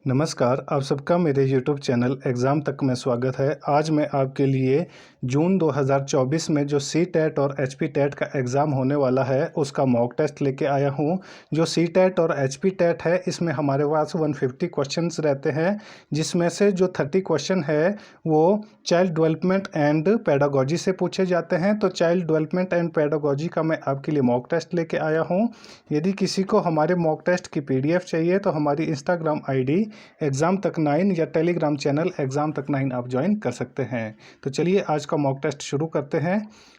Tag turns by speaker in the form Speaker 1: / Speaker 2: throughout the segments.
Speaker 1: नमस्कार, आप सबका मेरे YouTube चैनल एग्ज़ाम तक में स्वागत है। आज मैं आपके लिए जून 2024 में जो CTET और HP-TET का एग्ज़ाम होने वाला है, उसका मॉक टेस्ट लेके आया हूँ। जो CTET और HP-TET है, इसमें हमारे पास 150 क्वेश्चंस रहते हैं, जिसमें से जो 30 क्वेश्चन है, वो चाइल्ड डेवलपमेंट एंड पेडागोजी से पूछे जाते हैं। तो चाइल्ड डेवलपमेंट एंड पेडागोजी का मैं आपके लिए मॉक टेस्ट लेके आया हूँ। यदि किसी को हमारे मॉक टेस्ट की PDF चाहिए, तो हमारी इंस्टाग्राम ID एग्ज़ाम तक 9 या टेलीग्राम चैनल एग्ज़ाम तक 9 आप ज्वाइन कर सकते हैं। तो चलिए आज का मॉक टेस्ट शुरू करते हैं।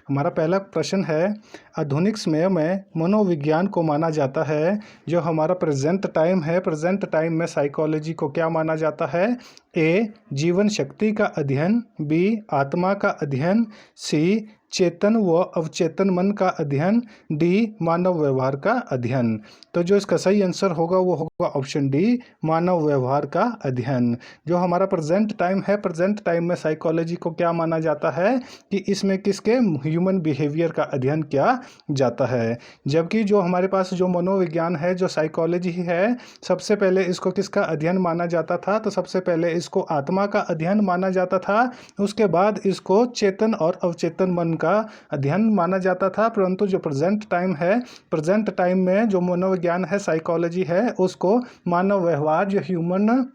Speaker 1: हमारा पहला प्रश्न है, आधुनिक समय में मनोविज्ञान को माना जाता है। जो हमारा प्रेजेंट टाइम है, प्रेजेंट टाइम में साइकोलॉजी को क्या माना जाता है? ए जीवन शक्ति का अध्ययन, बी आत्मा का अध्ययन, सी चेतन व अवचेतन मन का अध्ययन, डी मानव व्यवहार का अध्ययन। तो जो इसका सही आंसर होगा वो होगा ऑप्शन डी, मानव व्यवहार का अध्ययन। जो हमारा प्रेजेंट टाइम है, प्रेजेंट टाइम में साइकोलॉजी को क्या माना जाता है कि इसमें किसके ह्यूमन बिहेवियर का अध्ययन किया जाता है। जबकि जो हमारे पास जो मनोविज्ञान है, जो साइकोलॉजी है, सबसे पहले इसको किसका अध्ययन माना जाता था? तो सबसे पहले इसको आत्मा का अध्ययन माना जाता था। उसके बाद इसको चेतन और अवचेतन मन का अध्ययन माना जाता था। परंतु जो प्रेजेंट टाइम है, प्रेजेंट टाइम में जो मनोविज्ञान है, साइकोलॉजी है, उसको मानव व्यवहार, जो ह्यूमन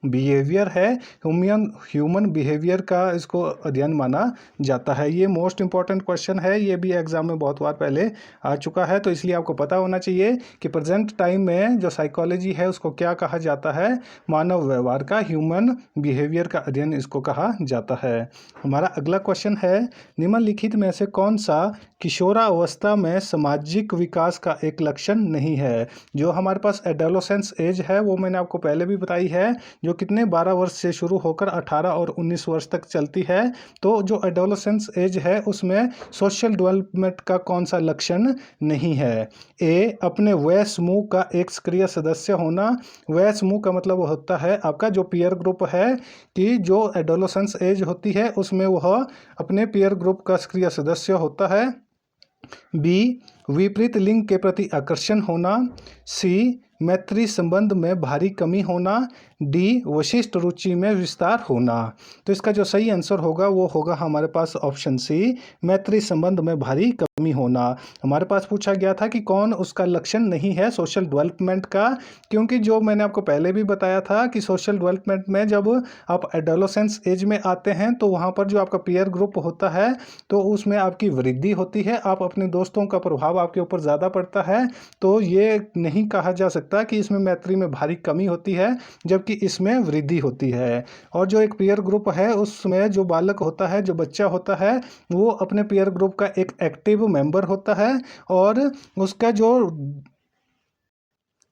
Speaker 1: बिहेवियर है, ह्यूमन बिहेवियर का इसको अध्ययन माना जाता है। ये मोस्ट इंपॉर्टेंट क्वेश्चन है, ये भी एग्जाम में बहुत बार पहले आ चुका है, तो इसलिए आपको पता होना चाहिए कि प्रेजेंट टाइम में जो साइकोलॉजी है उसको क्या कहा जाता है? मानव व्यवहार का, ह्यूमन बिहेवियर का अध्ययन इसको कहा जाता है। हमारा अगला क्वेश्चन है, निम्नलिखित में से कौन सा किशोरावस्था में सामाजिक विकास का एक लक्षण नहीं है? जो हमारे पास एडोलेसेंस एज है, वो मैंने आपको पहले भी बताई है, जो कितने 12 वर्ष से शुरू होकर 18 और 19 वर्ष तक चलती है। तो जो एडोलेसेंस एज है, उसमें सोशल डेवलपमेंट का कौन सा लक्षण नहीं है? ए अपने वय समूह का एक सक्रिय सदस्य होना। वय समूह का मतलब होता है आपका जो पीयर ग्रुप है, कि जो एडोलेसेंस एज होती है उसमें वह अपने पीयर ग्रुप का सक्रिय सदस्य होता है। बी विपरीत लिंग के प्रति आकर्षण होना। सी मैत्री संबंध में भारी कमी होना। डी वशिष्ठ रुचि में विस्तार होना। तो इसका जो सही आंसर होगा वो होगा हमारे पास ऑप्शन सी, मैत्री संबंध में भारी कमी होना। हमारे पास पूछा गया था कि कौन उसका लक्षण नहीं है सोशल डेवलपमेंट का, क्योंकि जो मैंने आपको पहले भी बताया था कि सोशल डेवलपमेंट में जब आप एडोलेसेंस एज में आते हैं, तो वहाँ पर जो आपका पीयर ग्रुप होता है, तो उसमें आपकी वृद्धि होती है, आप अपने दोस्तों का प्रभाव आपके ऊपर ज़्यादा पड़ता है। तो ये नहीं कहा जा सकता कि इसमें मैत्री में भारी कमी होती है, जबकि इसमें वृद्धि होती है। और जो एक पीयर ग्रुप है, उसमें जो बालक होता है, जो बच्चा होता है, वो अपने पीयर ग्रुप का एक एक्टिव मेंबर होता है। और उसका जो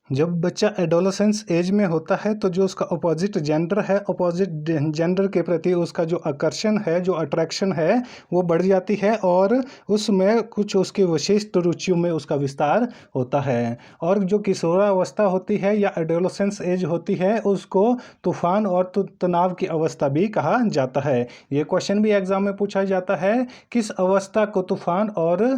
Speaker 1: जब बच्चा एडोलेसेंस एज में होता है, तो जो उसका अपोजिट जेंडर है, अपोजिट जेंडर के प्रति उसका जो आकर्षण है, जो अट्रैक्शन है, वो बढ़ जाती है और उसमें कुछ उसकी विशिष्ट रुचियों में उसका विस्तार होता है। और जो किशोरावस्था होती है या एडोलेसेंस एज होती है, उसको तूफान और तनाव की अवस्था भी कहा जाता है। ये क्वेश्चन भी एग्जाम में पूछा जाता है, किस अवस्था को तूफान और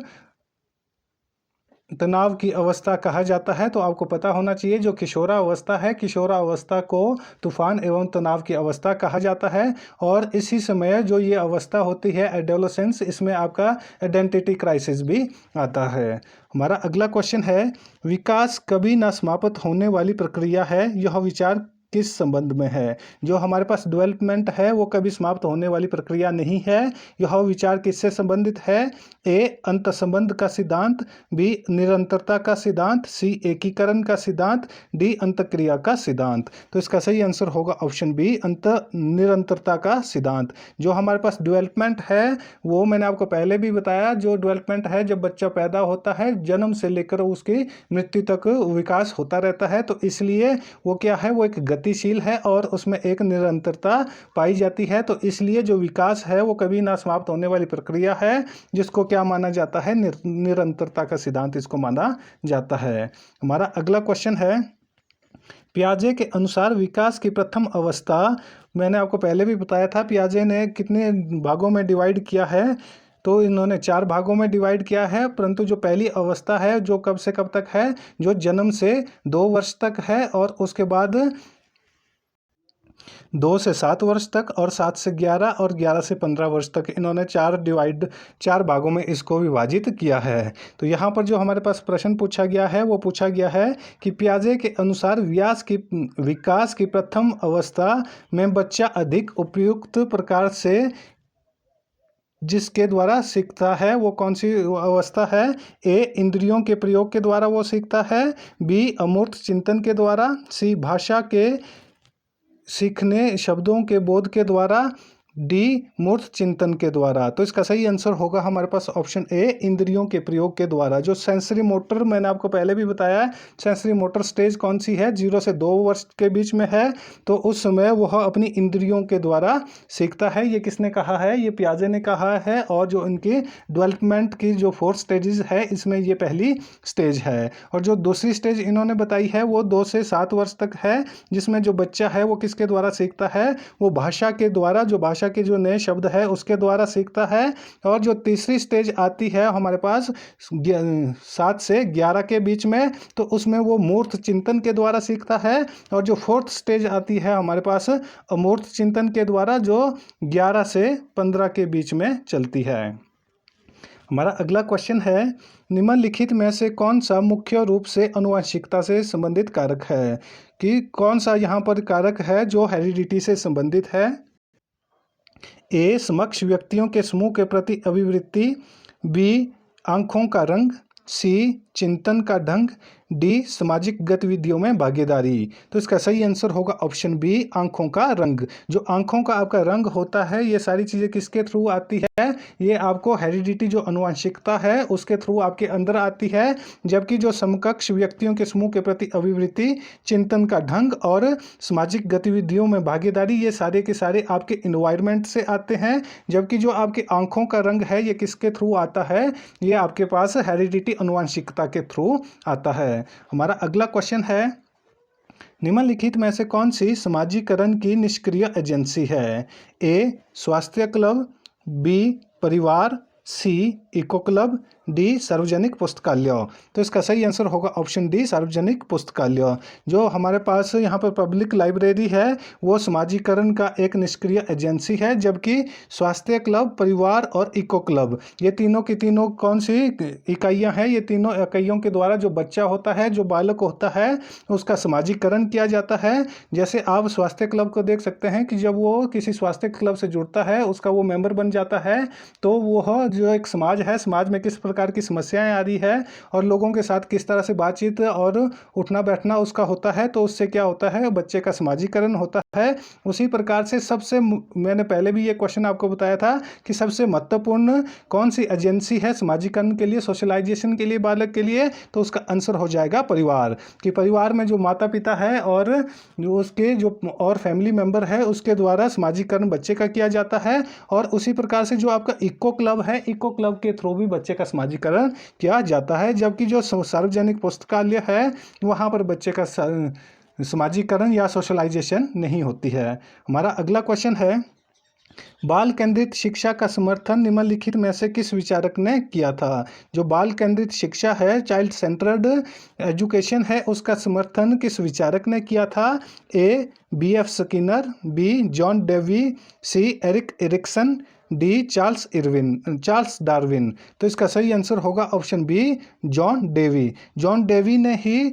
Speaker 1: तनाव की अवस्था कहा जाता है? तो आपको पता होना चाहिए, जो किशोरावस्था है, किशोरावस्था को तूफान एवं तनाव की अवस्था कहा जाता है। और इसी समय जो ये अवस्था होती है एडोलेसेंस, इसमें आपका आइडेंटिटी क्राइसिस भी आता है। हमारा अगला क्वेश्चन है, विकास कभी ना समाप्त होने वाली प्रक्रिया है, यह विचार किस संबंध में है? जो हमारे पास डेवलपमेंट है, वो कभी समाप्त होने वाली प्रक्रिया नहीं है। यह विचार किससे संबंधित है? ए अंत संबंध का सिद्धांत, बी निरंतरता का सिद्धांत, सी एकीकरण का सिद्धांत, डी अंतक्रिया का सिद्धांत। तो इसका सही आंसर होगा ऑप्शन बी, निरंतरता का सिद्धांत। जो हमारे पास डेवलपमेंट है, वो मैंने आपको पहले भी बताया, जो डेवलपमेंट है, जब बच्चा पैदा होता है, जन्म से लेकर उसकी मृत्यु तक विकास होता रहता है। तो इसलिए वो क्या है, वो एक गतिशील है और उसमें एक निरंतरता पाई जाती है। तो इसलिए जो विकास है, वो कभी ना समाप्त होने वाली प्रक्रिया है, जिसको क्या माना जाता है? निरंतरता का सिद्धांत इसको माना जाता है। हमारा अगला क्वेश्चन है, पियाजे के अनुसार विकास की प्रथम अवस्था, मैंने आपको पहले भी बताया था, पियाजे ने कितने भागों में डिवाइड किया है? तो इन्होंने 4 भागों में डिवाइड किया है। परंतु जो पहली अवस्था है, जो कब से कब तक है? जो जन्म से 2 वर्ष तक है, और उसके बाद 2 से 7 वर्ष तक और 7 से 11 और 11 से 15 वर्ष तक इन्होंने चार भागों में इसको विभाजित किया है। तो यहाँ पर जो हमारे पास प्रश्न पूछा गया है वो पूछा गया है कि पियाजे के अनुसार विकास की प्रथम अवस्था में बच्चा अधिक उपयुक्त प्रकार से जिसके द्वारा सीखता है वो कौन सी अवस्था है? ए इंद्रियों के प्रयोग के द्वारा वो सीखता है, बी अमूर्त चिंतन के द्वारा, सी भाषा के सीखने शब्दों के बोध के द्वारा, डी मूर्त चिंतन के द्वारा। तो इसका सही आंसर होगा हमारे पास ऑप्शन ए इंद्रियों के प्रयोग के द्वारा। जो सेंसरी मोटर मैंने आपको पहले भी बताया है, सेंसरी मोटर स्टेज कौन सी है? 0 से 2 वर्ष के बीच में है। तो उस समय वह अपनी इंद्रियों के द्वारा सीखता है। ये किसने कहा है? ये पियाजे ने कहा है। और जो इनकी डेवलपमेंट की जो 4 स्टेजेस है इसमें ये पहली स्टेज है। और जो दूसरी स्टेज इन्होंने बताई है वो 2 से 7 वर्ष तक है, जिसमें जो बच्चा है वो किसके द्वारा सीखता है? वो भाषा के द्वारा, जो भाषा के जो नए शब्द है उसके द्वारा सीखता है। और जो तीसरी स्टेज आती है हमारे पास 7 से 11 के बीच में, तो उसमें वो मूर्त चिंतन के द्वारा सीखता है। और जो 4th स्टेज आती है हमारे पास अमूर्त चिंतन के द्वारा, जो 11 से 15 के बीच में चलती है। हमारा अगला क्वेश्चन है, निम्नलिखित में से कौन सा मुख्य रूप से आनुवंशिकता से संबंधित कारक है? कि कौन सा यहाँ पर कारक है जो हेरिडिटी से संबंधित है? ए समक्ष व्यक्तियों के समूह के प्रति अभिवृत्ति, बी आंखों का रंग, सी चिंतन का ढंग, डी सामाजिक गतिविधियों में भागीदारी। तो इसका सही आंसर होगा ऑप्शन बी आंखों का रंग। जो आंखों का आपका रंग होता है ये सारी चीज़ें किसके थ्रू आती है? ये आपको हेरिडिटी जो आनुवंशिकता है उसके थ्रू आपके अंदर आती है। जबकि जो समकक्ष व्यक्तियों के समूह के प्रति अभिवृत्ति, चिंतन का ढंग और सामाजिक गतिविधियों में भागीदारी, ये सारे के सारे आपके इन्वायरमेंट से आते हैं। जबकि जो आपके आंखों का रंग है ये किसके थ्रू आता है? ये आपके पास हेरिडिटी आनुवंशिकता के थ्रू आता है। हमारा अगला क्वेश्चन है, निम्नलिखित में से कौन सी समाजीकरण की निष्क्रिय एजेंसी है? ए स्वास्थ्य क्लब, बी परिवार, सी इको क्लब, डी सार्वजनिक पुस्तकालय। तो इसका सही आंसर होगा ऑप्शन डी सार्वजनिक पुस्तकालय। जो हमारे पास यहाँ पर पब्लिक लाइब्रेरी है वो समाजीकरण का एक निष्क्रिय एजेंसी है, जबकि स्वास्थ्य क्लब, परिवार और इको क्लब ये तीनों की तीनों कौन सी इकाइयाँ हैं? ये तीनों इकाइयों के द्वारा जो बच्चा होता है, जो बालक होता है, उसका समाजीकरण किया जाता है। जैसे आप स्वास्थ्य क्लब को देख सकते हैं कि जब वो किसी स्वास्थ्य क्लब से जुड़ता है, उसका वो मेंबर बन जाता है, तो वह जो एक समाज है, समाज में किस प्रकार की समस्याएं आ रही है और लोगों के साथ किस तरह से बातचीत और उठना बैठना उसका होता है, तो उससे क्या होता है? बच्चे का समाजीकरण होता है। उसी प्रकार से मैंने पहले भी ये क्वेश्चन आपको बताया था कि सबसे महत्वपूर्ण कौन सी एजेंसी है समाजीकरण के लिए, सोशलाइजेशन के लिए बालक के लिए? तो उसका आंसर हो जाएगा परिवार। कि परिवार में जो माता पिता है और जो उसके जो और फैमिली मेंबर है उसके द्वारा समाजीकरण बच्चे का किया जाता है। और उसी प्रकार से जो आपका इको क्लब है, इको क्लब के थ्रू भी बच्चे का समाजीकरण किया जाता है। जबकि जो सार्वजनिक पुस्तकालय है वहाँ पर बच्चे का समाजीकरण या सोशलाइजेशन नहीं होती है। हमारा अगला क्वेश्चन है, बाल केंद्रित शिक्षा का समर्थन निम्नलिखित में से किस विचारक ने किया था? जो बाल केंद्रित शिक्षा है, चाइल्ड सेंटर्ड एजुकेशन है, उसका समर्थन किस विचारक ने किया था? A B.F. Skinner, B John Dewey, C Erik Erikson, D Charles Darwin. तो इसका सही आंसर होगा option B John Dewey. John Dewey ने ही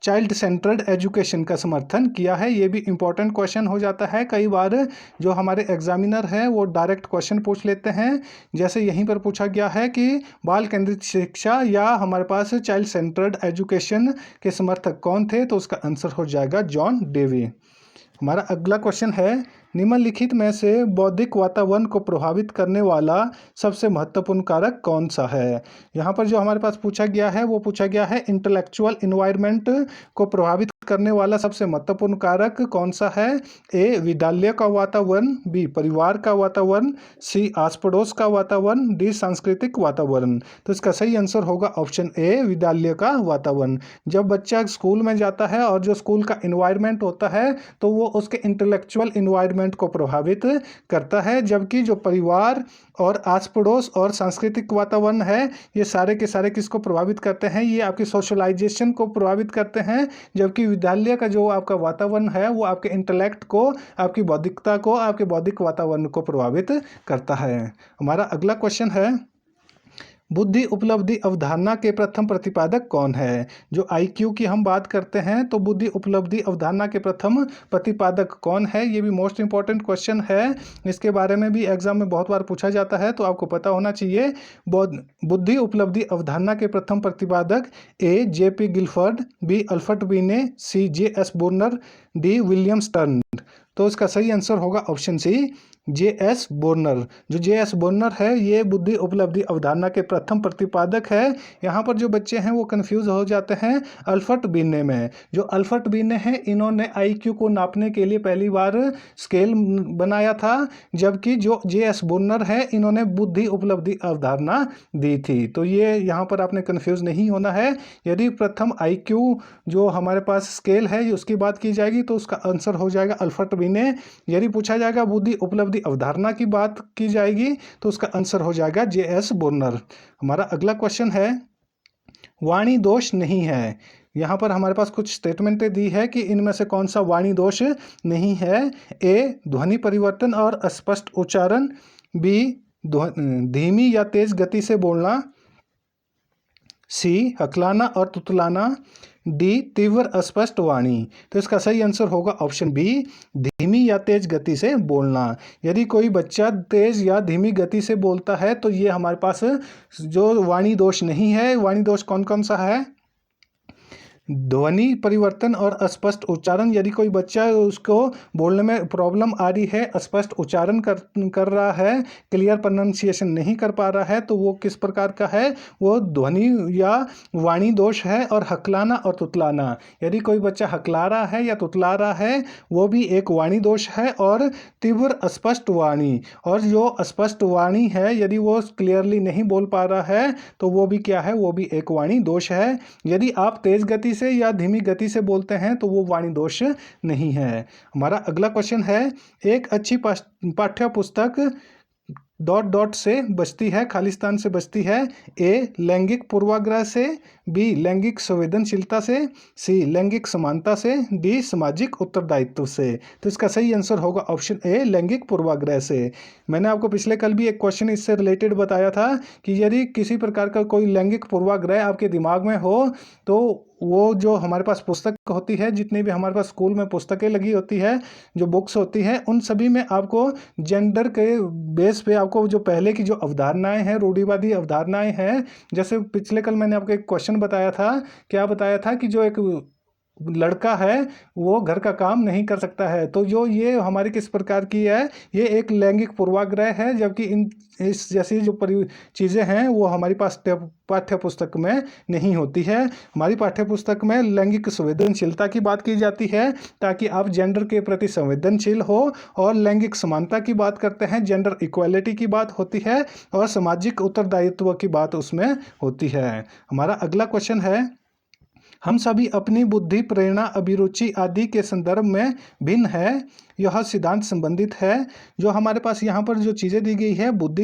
Speaker 1: चाइल्ड सेंटर्ड एजुकेशन का समर्थन किया है। ये भी इंपॉर्टेंट क्वेश्चन हो जाता है। कई बार जो हमारे एग्जामिनर हैं वो डायरेक्ट क्वेश्चन पूछ लेते हैं। जैसे यहीं पर पूछा गया है कि बाल केंद्रित शिक्षा या हमारे पास चाइल्ड सेंटर्ड एजुकेशन के समर्थक कौन थे? तो उसका आंसर हो जाएगा जॉन डेवी। हमारा अगला क्वेश्चन है, निम्नलिखित में से बौद्धिक वातावरण को प्रभावित करने वाला सबसे महत्वपूर्ण कारक कौन सा है? यहाँ पर जो हमारे पास पूछा गया है वो पूछा गया है इंटेलेक्चुअल इन्वायरमेंट को प्रभावित करने वाला सबसे महत्वपूर्ण कारक कौन सा है? ए विद्यालय का वातावरण, बी परिवार का वातावरण, सी आस पड़ोस का वातावरण, डी सांस्कृतिक वातावरण। तो इसका सही आंसर होगा ऑप्शन ए विद्यालय का वातावरण। जब बच्चा स्कूल में जाता है और जो स्कूल का इन्वायरमेंट होता है तो वो उसके इंटेलेक्चुअल इन्वायरमेंट को प्रभावित करता है। जबकि जो परिवार और आस पड़ोस और सांस्कृतिक वातावरण है ये सारे के सारे किसको प्रभावित करते हैं? ये आपकी सोशलाइजेशन को प्रभावित करते हैं। जबकि विश्वविद्यालय का जो आपका वातावरण है वो आपके इंटेलेक्ट को, आपकी बौद्धिकता को, आपके बौद्धिक वातावरण को प्रभावित करता है। हमारा अगला क्वेश्चन है, बुद्धि उपलब्धि अवधारणा के प्रथम प्रतिपादक कौन है? जो आईक्यू की हम बात करते हैं तो बुद्धि उपलब्धि अवधारणा के प्रथम प्रतिपादक कौन है, ये भी मोस्ट इंपॉर्टेंट क्वेश्चन है। इसके बारे में भी एग्जाम में बहुत बार पूछा जाता है, तो आपको पता होना चाहिए। बुद्धि उपलब्धि अवधारणा के प्रथम प्रतिपादक A JP Guilford, B Alfred Binet, C जे.एस. Bruner, D William Stern. तो इसका सही आंसर होगा ऑप्शन सी, जे.एस. बोर्नर। जो जे.एस. बोर्नर है ये बुद्धि उपलब्धि अवधारणा के प्रथम प्रतिपादक है। यहाँ पर जो बच्चे हैं वो कंफ्यूज हो जाते हैं अल्फ्रेड बिने में। जो अल्फ्रेड बिने हैं इन्होंने आईक्यू को नापने के लिए पहली बार स्केल बनाया था, जबकि जो जे.एस. बोर्नर है इन्होंने बुद्धि उपलब्धि अवधारणा दी थी। तो ये यहाँ पर आपने कंफ्यूज नहीं होना है। यदि प्रथम आईक्यू जो हमारे पास स्केल है उसकी बात की जाएगी तो उसका आंसर हो जाएगा अल्फ्रेड बिने। यदि पूछा जाएगा बुद्धि उपलब्धि अवधारणा की बात की जाएगी तो उसका आंसर हो जाएगा जे.एस. बोर्नर। हमारा अगला क्वेश्चन है, वाणी दोष नहीं है। यहाँ पर हमारे पास कुछ स्टेटमेंटें दी है कि इनमें से कौन सा वाणी दोष नहीं है। ए ध्वनि परिवर्तन और अस्पष्ट उच्चारण, बी धीमी या तेज गति से बोलना, सी हकलाना और तुतलाना, डी तीव्र अस्पष्ट वाणी। तो इसका सही आंसर होगा ऑप्शन बी, धीमी या तेज गति से बोलना। यदि कोई बच्चा तेज या धीमी गति से बोलता है तो ये हमारे पास जो वाणी दोष नहीं है। वाणी दोष कौन कौन सा है? ध्वनि परिवर्तन और अस्पष्ट उच्चारण। यदि कोई बच्चा उसको बोलने में प्रॉब्लम आ रही है, अस्पष्ट उच्चारण कर रहा है, क्लियर प्रोनाउंसिएशन नहीं कर पा रहा है, तो वो किस प्रकार का है? वो ध्वनि या वाणी दोष है। और हकलाना और तुतलाना, यदि कोई बच्चा हकला रहा है या तुतला रहा है वो भी एक वाणी दोष है। और तीव्र अस्पष्ट वाणी, और जो अस्पष्ट वाणी है यदि वो क्लियरली नहीं बोल पा रहा है तो वो भी क्या है? वो भी एक वाणी दोष है। यदि आप तेज गति से या धीमी गति से बोलते हैं तो वो वाणी दोष नहीं है। हमारा अगला क्वेश्चन है, एक अच्छी पाठ्य पुस्तक डॉट डॉट से बचती है, खालिस्तान से बचती है। ए लैंगिक पूर्वाग्रह से, बी लैंगिक संवेदनशीलता से, सी लैंगिक समानता से, डी सामाजिक उत्तरदायित्व से। तो इसका सही आंसर होगा ऑप्शन ए, लैंगिक पूर्वाग्रह से। मैंने आपको पिछले कल भी एक क्वेश्चन इससे रिलेटेड बताया था कि यदि किसी प्रकार का कोई लैंगिक पूर्वाग्रह आपके दिमाग में हो तो वो जो हमारे पास पुस्तक होती है, जितनी भी हमारे पास स्कूल में पुस्तकें लगी होती है, जो बुक्स होती हैं, उन सभी में आपको जेंडर के बेस पे आपको जो पहले की जो अवधारणाएं हैं, रूढ़िवादी अवधारणाएं हैं, जैसे पिछले कल मैंने आपको एक क्वेश्चन बताया था, क्या बताया था कि जो एक लड़का है वो घर का काम नहीं कर सकता है। तो जो ये हमारी किस प्रकार की है? ये एक लैंगिक पूर्वाग्रह है, जबकि इस जैसी जो चीज़ें हैं वो हमारी पास पाठ्य पुस्तक में नहीं होती है। हमारी पाठ्य पुस्तक में लैंगिक संवेदनशीलता की बात की जाती है ताकि आप जेंडर के प्रति संवेदनशील हो, और लैंगिक समानता की बात करते हैं, जेंडर इक्वालिटी की बात होती है, और सामाजिक उत्तरदायित्व की बात उसमें होती है। हमारा अगला क्वेश्चन है, हम सभी अपनी बुद्धि, प्रेरणा, अभिरुचि आदि के संदर्भ में भिन्न है। यह सिद्धांत संबंधित है। जो हमारे पास यहाँ पर जो चीज़ें दी गई है, बुद्धि,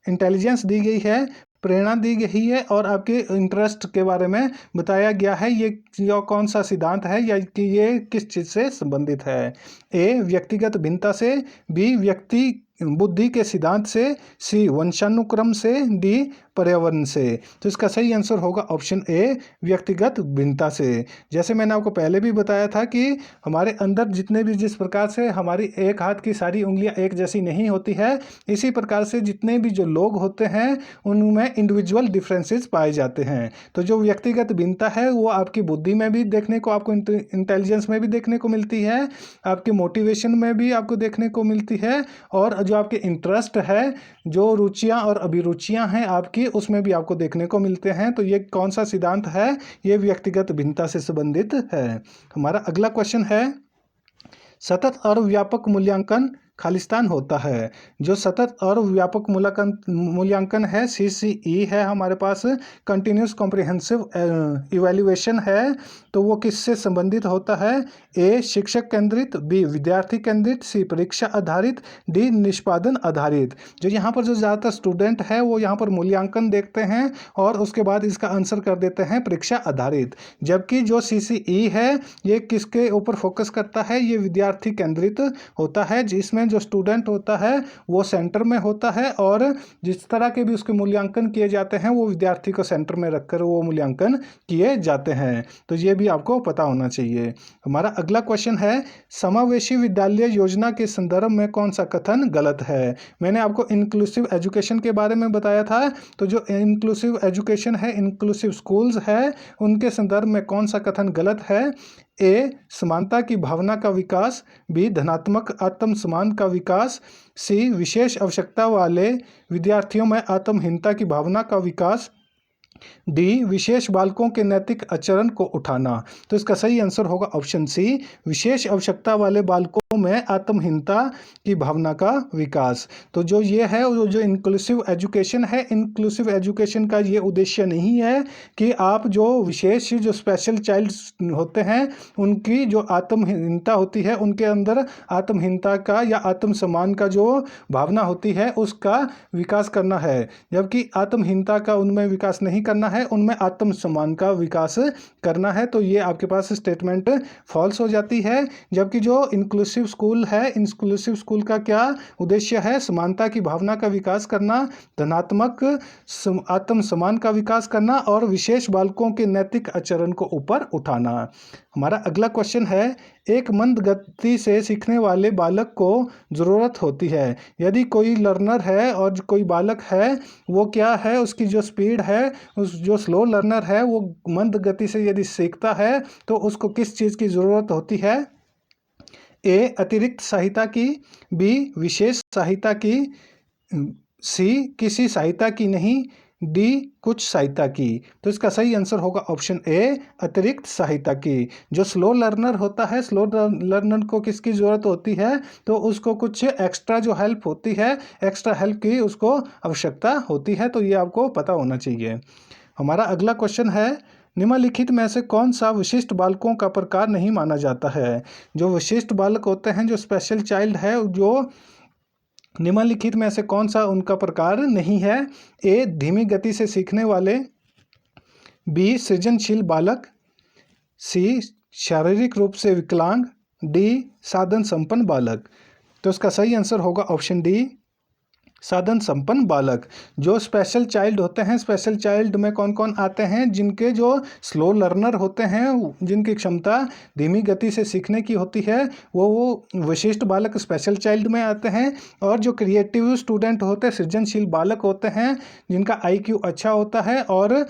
Speaker 1: इंटेलिजेंस दी गई है, प्रेरणा दी गई है, और आपके इंटरेस्ट के बारे में बताया गया है। ये कौन सा सिद्धांत है या कि ये किस चीज़ से संबंधित है? ए व्यक्तिगत भिन्नता से, बी व्यक्ति बुद्धि के सिद्धांत से, सी वंशानुक्रम से, डी पर्यावरण से। तो इसका सही आंसर होगा ऑप्शन ए, व्यक्तिगत भिन्नता से। जैसे मैंने आपको पहले भी बताया था कि हमारे अंदर जितने भी, जिस प्रकार से हमारी एक हाथ की सारी उंगलियां एक जैसी नहीं होती है, इसी प्रकार से जितने भी जो लोग होते हैं उनमें इंडिविजुअल डिफरेंसेस पाए जाते हैं। तो जो व्यक्तिगत भिन्नता है वो आपकी बुद्धि में भी देखने को, आपको इंटेलिजेंस में भी देखने को मिलती है, आपके मोटिवेशन में भी आपको देखने को मिलती है, और जो आपके इंटरेस्ट है, जो रुचियां और अभिरुचियां हैं आपकी, उसमें भी आपको देखने को मिलते हैं। तो ये कौन सा सिद्धांत है? ये व्यक्तिगत भिन्नता से संबंधित है। हमारा अगला क्वेश्चन है, सतत और व्यापक मूल्यांकन खालिस्तान होता है। जो सतत और व्यापक मूल्यांकन है CCE है हमारे पास, कंटिन्यूस कॉम्प्रिहेंसिव इवैल्यूएशन है, तो वो किससे संबंधित होता है? A शिक्षक केंद्रित, B विद्यार्थी केंद्रित, C परीक्षा आधारित, D निष्पादन आधारित। जो यहाँ पर जो ज़्यादातर स्टूडेंट है वो यहाँ पर मूल्यांकन देखते हैं और उसके बाद इसका आंसर कर देते हैं परीक्षा आधारित। जबकि जो CCE है ये किसके ऊपर फोकस करता है? ये विद्यार्थी केंद्रित होता है, जिसमें जो स्टूडेंट होता है वो सेंटर में होता है और जिस तरह के भी उसके मूल्यांकन किए जाते हैं वो विद्यार्थी को सेंटर में रखकर वो मूल्यांकन किए जाते हैं। तो ये भी आपको पता होना चाहिए। हमारा अगला क्वेश्चन है, समावेशी विद्यालय योजना के संदर्भ में कौन सा कथन गलत है? मैंने आपको इंक्लूसिव एजुकेशन के बारे में बताया था, तो जो इंक्लूसिव एजुकेशन है, इंक्लूसिव स्कूल्स है, उनके संदर्भ में कौन सा कथन गलत है? A समानता की भावना का विकास, B धनात्मक आत्मसम्मान का विकास, C विशेष आवश्यकता वाले विद्यार्थियों में आत्महीनता की भावना का विकास, D विशेष बालकों के नैतिक आचरण को उठाना। तो इसका सही आंसर होगा ऑप्शन C विशेष आवश्यकता वाले बालकों में आत्महीनता की भावना का विकास। तो जो ये है वो जो इंक्लूसिव एजुकेशन है, इंक्लूसिव एजुकेशन का ये उद्देश्य नहीं है कि आप जो विशेष जो स्पेशल चाइल्ड होते हैं उनकी जो आत्महीनता होती है, उनके अंदर आत्महीनता का या आत्मसम्मान का जो भावना होती है उसका विकास करना है, जबकि आत्महीनता का उनमें विकास नहीं करना है, उनमें आत्मसम्मान का विकास करना है। तो ये आपके पास स्टेटमेंट फॉल्स हो जाती है। जबकि जो इंक्लूसिव स्कूल है, इंक्लूसिव स्कूल का क्या उद्देश्य है? समानता की भावना का विकास करना, धनात्मक आत्मसम्मान का विकास करना और विशेष बालकों के नैतिक आचरण को ऊपर उठाना। हमारा अगला क्वेश्चन है, एक मंद गति से सीखने वाले बालक को ज़रूरत होती है। यदि कोई लर्नर है और कोई बालक है वो क्या है, उसकी जो स्पीड है, उस जो स्लो लर्नर है वो मंद गति से यदि सीखता है तो उसको किस चीज़ की ज़रूरत होती है? A अतिरिक्त सहायता की, B विशेष सहायता की, C किसी सहायता की नहीं, D कुछ सहायता की। तो इसका सही आंसर होगा ऑप्शन A अतिरिक्त सहायता की। जो स्लो लर्नर होता है, स्लो लर्नर को किसकी ज़रूरत होती है? तो उसको कुछ एक्स्ट्रा जो हेल्प होती है, एक्स्ट्रा हेल्प की उसको आवश्यकता होती है। तो ये आपको पता होना चाहिए। हमारा अगला क्वेश्चन है, निम्नलिखित में से कौन सा विशिष्ट बालकों का प्रकार नहीं माना जाता है? जो विशिष्ट बालक होते हैं, जो स्पेशल चाइल्ड है, जो निम्नलिखित में से कौन सा उनका प्रकार नहीं है? A धीमी गति से सीखने वाले, B सृजनशील बालक, C शारीरिक रूप से विकलांग, D साधन संपन्न बालक। तो इसका सही आंसर होगा ऑप्शन D साधन संपन्न बालक। जो स्पेशल चाइल्ड होते हैं, स्पेशल चाइल्ड में कौन कौन आते हैं? जिनके जो स्लो लर्नर होते हैं, जिनकी क्षमता धीमी गति से सीखने की होती है, वो विशिष्ट बालक स्पेशल चाइल्ड में आते हैं। और जो क्रिएटिव स्टूडेंट होते हैं, सृजनशील बालक होते हैं, जिनका IQ अच्छा होता है और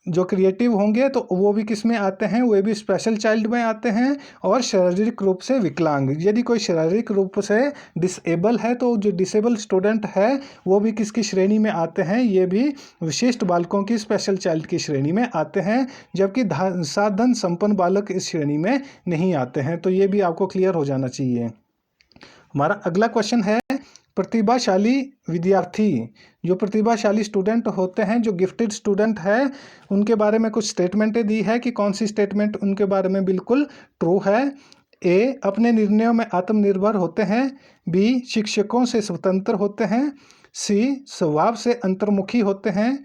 Speaker 1: जो क्रिएटिव होंगे तो वो भी किस में आते हैं? वे भी स्पेशल चाइल्ड में आते हैं। और शारीरिक रूप से विकलांग, यदि कोई शारीरिक रूप से डिसेबल है तो जो डिसेबल स्टूडेंट है वो भी किसकी श्रेणी में आते हैं? ये भी विशिष्ट बालकों की स्पेशल चाइल्ड की श्रेणी में आते हैं। जबकि साधन संपन्न बालक इस श्रेणी में नहीं आते हैं। तो ये भी आपको क्लियर हो जाना चाहिए। हमारा अगला क्वेश्चन है, प्रतिभाशाली विद्यार्थी, जो प्रतिभाशाली स्टूडेंट होते हैं, जो गिफ्टेड स्टूडेंट है, उनके बारे में कुछ स्टेटमेंटें दी है कि कौन सी स्टेटमेंट उनके बारे में बिल्कुल ट्रू है? A अपने निर्णयों में आत्मनिर्भर होते हैं, B शिक्षकों से स्वतंत्र होते हैं, C स्वभाव से अंतर्मुखी होते हैं,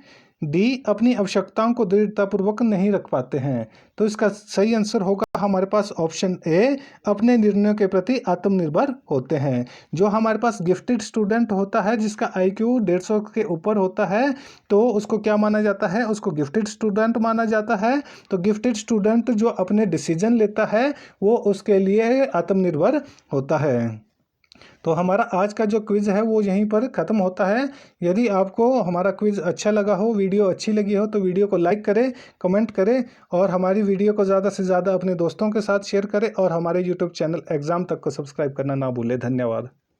Speaker 1: D अपनी आवश्यकताओं को दृढ़तापूर्वक नहीं रख पाते हैं। तो इसका सही आंसर होगा हमारे पास ऑप्शन A अपने निर्णयों के प्रति आत्मनिर्भर होते हैं। जो हमारे पास गिफ्टेड स्टूडेंट होता है, जिसका IQ 150 के ऊपर होता है, तो उसको क्या माना जाता है? उसको गिफ्टेड स्टूडेंट माना जाता है। तो गिफ्टेड स्टूडेंट जो अपने डिसीजन लेता है वो उसके लिए आत्मनिर्भर होता है। तो हमारा आज का जो क्विज़ है वो यहीं पर ख़त्म होता है। यदि आपको हमारा क्विज़ अच्छा लगा हो, वीडियो अच्छी लगी हो, तो वीडियो को लाइक करें, कमेंट करें और हमारी वीडियो को ज़्यादा से ज़्यादा अपने दोस्तों के साथ शेयर करें और हमारे यूट्यूब चैनल एग्ज़ाम तक को सब्सक्राइब करना ना भूलें। धन्यवाद।